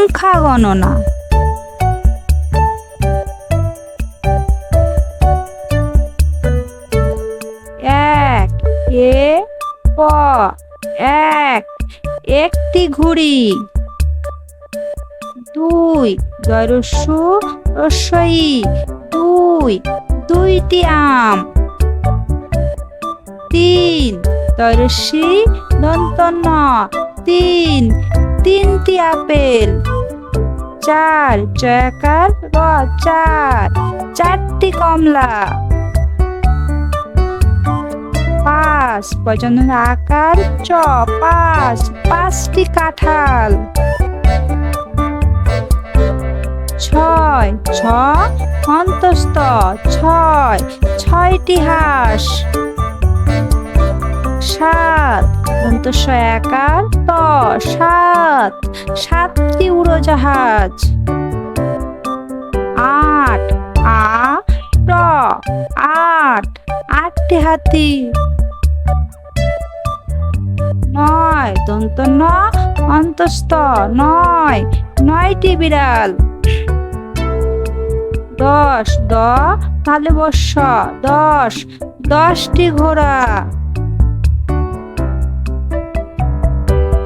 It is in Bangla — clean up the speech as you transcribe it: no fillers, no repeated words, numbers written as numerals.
সংখ্যা গণনা। এক, এ ক এক, একটি ঘুড়ি। দুই, দয়রস্যু রস্যই দুই, দুইটি আম। তিন, দয়রস্যি দন্ত ন তিন, তিনটি আপেল। চার, জয়াকার র চার, চারটি কমলা। পাঁচ, পর্যন্ত আকার চ পাঁচ, পাঁচটি কাঁঠাল। ছয়, ছ অন্তস্থ ছয়, ছয়টি হাঁস। সাত, দন্তস্ব একার ত সাত, সাতটি উড়োজাহাজ। আট, আ ট আট, আটটি হাতি। নয়, দন্ত ন অন্তস্থ নয়, নয়টি বিড়াল। দশ, দ তালবস্য দশ, দশটি ঘোড়া।